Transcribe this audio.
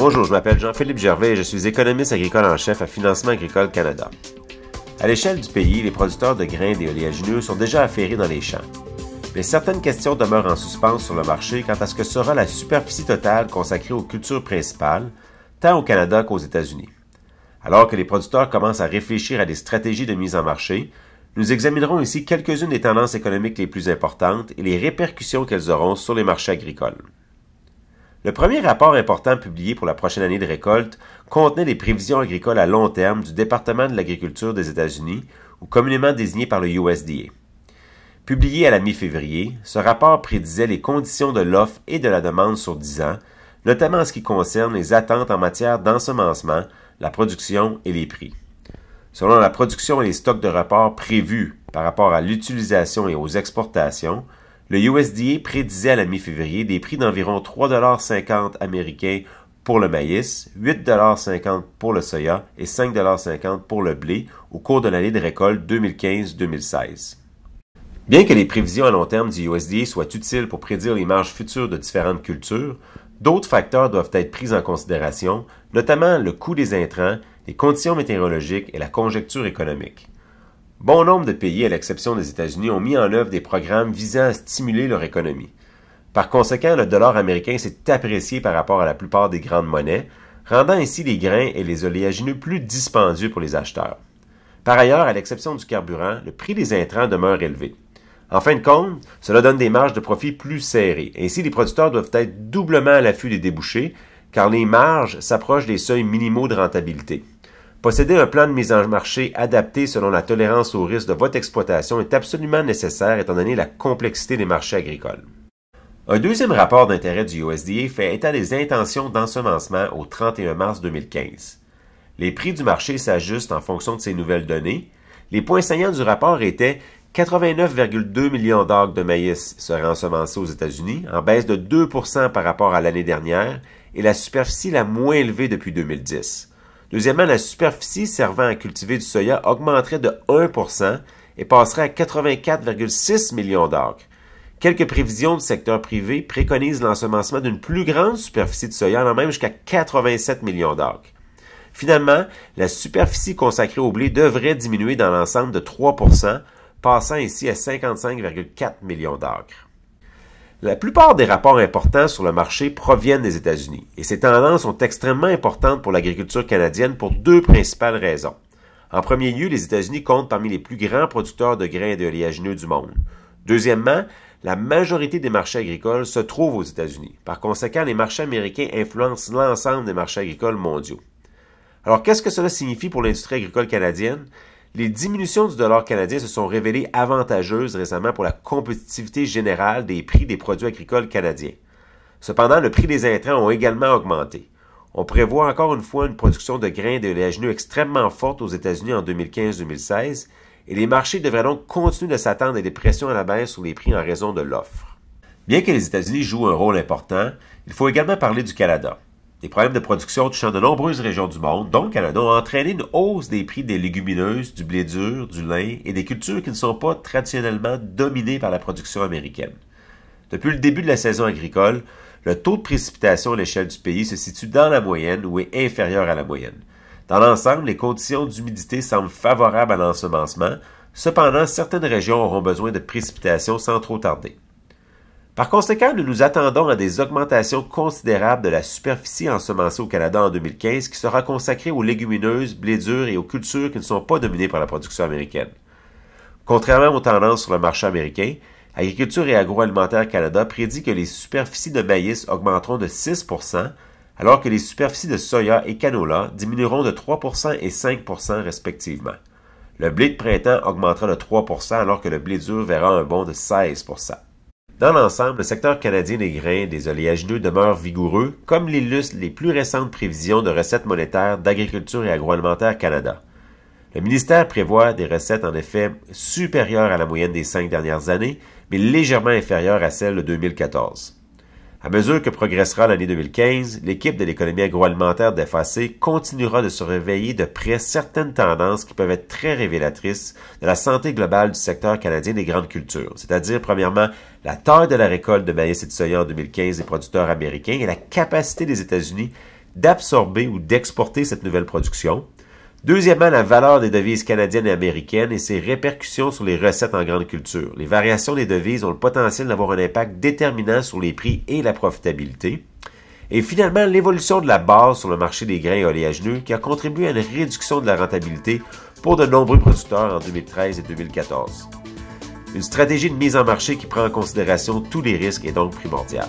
Bonjour, je m'appelle Jean-Philippe Gervais et je suis économiste agricole en chef à Financement agricole Canada. À l'échelle du pays, les producteurs de grains et oléagineux sont déjà affairés dans les champs. Mais certaines questions demeurent en suspens sur le marché quant à ce que sera la superficie totale consacrée aux cultures principales, tant au Canada qu'aux États-Unis. Alors que les producteurs commencent à réfléchir à des stratégies de mise en marché, nous examinerons ici quelques-unes des tendances économiques les plus importantes et les répercussions qu'elles auront sur les marchés agricoles. Le premier rapport important publié pour la prochaine année de récolte contenait les prévisions agricoles à long terme du département de l'agriculture des États-Unis, ou communément désigné par le USDA. Publié à la mi-février, ce rapport prédisait les conditions de l'offre et de la demande sur 10 ans, notamment en ce qui concerne les attentes en matière d'ensemencement, la production et les prix. Selon la production et les stocks de reports prévus par rapport à l'utilisation et aux exportations, le USDA prédisait à la mi-février des prix d'environ 3,50 $ américains pour le maïs, 8,50 $ pour le soya et 5,50 $ pour le blé au cours de l'année de récolte 2015-2016. Bien que les prévisions à long terme du USDA soient utiles pour prédire les marges futures de différentes cultures, d'autres facteurs doivent être pris en considération, notamment le coût des intrants, les conditions météorologiques et la conjoncture économique. Bon nombre de pays, à l'exception des États-Unis, ont mis en œuvre des programmes visant à stimuler leur économie. Par conséquent, le dollar américain s'est apprécié par rapport à la plupart des grandes monnaies, rendant ainsi les grains et les oléagineux plus dispendieux pour les acheteurs. Par ailleurs, à l'exception du carburant, le prix des intrants demeure élevé. En fin de compte, cela donne des marges de profit plus serrées. Ainsi, les producteurs doivent être doublement à l'affût des débouchés, car les marges s'approchent des seuils minimaux de rentabilité. Posséder un plan de mise en marché adapté selon la tolérance au risque de votre exploitation est absolument nécessaire étant donné la complexité des marchés agricoles. Un deuxième rapport d'intérêt du USDA fait état des intentions d'ensemencement au 31 mars 2015. Les prix du marché s'ajustent en fonction de ces nouvelles données. Les points saillants du rapport étaient 89,2 millions d'acres de maïs seraient ensemencés aux États-Unis, en baisse de 2 % par rapport à l'année dernière, et la superficie la moins élevée depuis 2010. Deuxièmement, la superficie servant à cultiver du soya augmenterait de 1 % et passerait à 84,6 millions d'acres. Quelques prévisions du secteur privé préconisent l'ensemencement d'une plus grande superficie de soya, allant même jusqu'à 87 millions d'acres. Finalement, la superficie consacrée au blé devrait diminuer dans l'ensemble de 3 %, passant ici à 55,4 millions d'acres. La plupart des rapports importants sur le marché proviennent des États-Unis, et ces tendances sont extrêmement importantes pour l'agriculture canadienne pour deux principales raisons. En premier lieu, les États-Unis comptent parmi les plus grands producteurs de grains et d'oléagineux du monde. Deuxièmement, la majorité des marchés agricoles se trouvent aux États-Unis. Par conséquent, les marchés américains influencent l'ensemble des marchés agricoles mondiaux. Alors, qu'est-ce que cela signifie pour l'industrie agricole canadienne? Les diminutions du dollar canadien se sont révélées avantageuses récemment pour la compétitivité générale des prix des produits agricoles canadiens. Cependant, le prix des intrants ont également augmenté. On prévoit encore une fois une production de grains et d'oléagineux extrêmement forte aux États-Unis en 2015-2016 et les marchés devraient donc continuer de s'attendre à des pressions à la baisse sur les prix en raison de l'offre. Bien que les États-Unis jouent un rôle important, il faut également parler du Canada. Des problèmes de production touchant de nombreuses régions du monde, dont le Canada, ont entraîné une hausse des prix des légumineuses, du blé dur, du lin et des cultures qui ne sont pas traditionnellement dominées par la production américaine. Depuis le début de la saison agricole, le taux de précipitation à l'échelle du pays se situe dans la moyenne ou est inférieur à la moyenne. Dans l'ensemble, les conditions d'humidité semblent favorables à l'ensemencement. Cependant, certaines régions auront besoin de précipitations sans trop tarder. Par conséquent, nous nous attendons à des augmentations considérables de la superficie ensemencée au Canada en 2015 qui sera consacrée aux légumineuses, blé dur et aux cultures qui ne sont pas dominées par la production américaine. Contrairement aux tendances sur le marché américain, Agriculture et agroalimentaire Canada prédit que les superficies de maïs augmenteront de 6 %, alors que les superficies de soya et canola diminueront de 3 % et 5 % respectivement. Le blé de printemps augmentera de 3 % alors que le blé dur verra un bond de 16 %. Dans l'ensemble, le secteur canadien des grains et des oléagineux demeure vigoureux, comme l'illustrent les plus récentes prévisions de recettes monétaires d'Agriculture et agroalimentaire Canada. Le ministère prévoit des recettes en effet supérieures à la moyenne des 5 dernières années, mais légèrement inférieures à celles de 2014. À mesure que progressera l'année 2015, l'équipe de l'économie agroalimentaire d'FAC continuera de surveiller de près certaines tendances qui peuvent être très révélatrices de la santé globale du secteur canadien des grandes cultures, c'est-à-dire premièrement la taille de la récolte de maïs et de soya en 2015 des producteurs américains et la capacité des États-Unis d'absorber ou d'exporter cette nouvelle production. Deuxièmement, la valeur des devises canadiennes et américaines et ses répercussions sur les recettes en grande culture. Les variations des devises ont le potentiel d'avoir un impact déterminant sur les prix et la profitabilité. Et finalement, l'évolution de la base sur le marché des grains et oléagineux qui a contribué à une réduction de la rentabilité pour de nombreux producteurs en 2013 et 2014. Une stratégie de mise en marché qui prend en considération tous les risques est donc primordiale.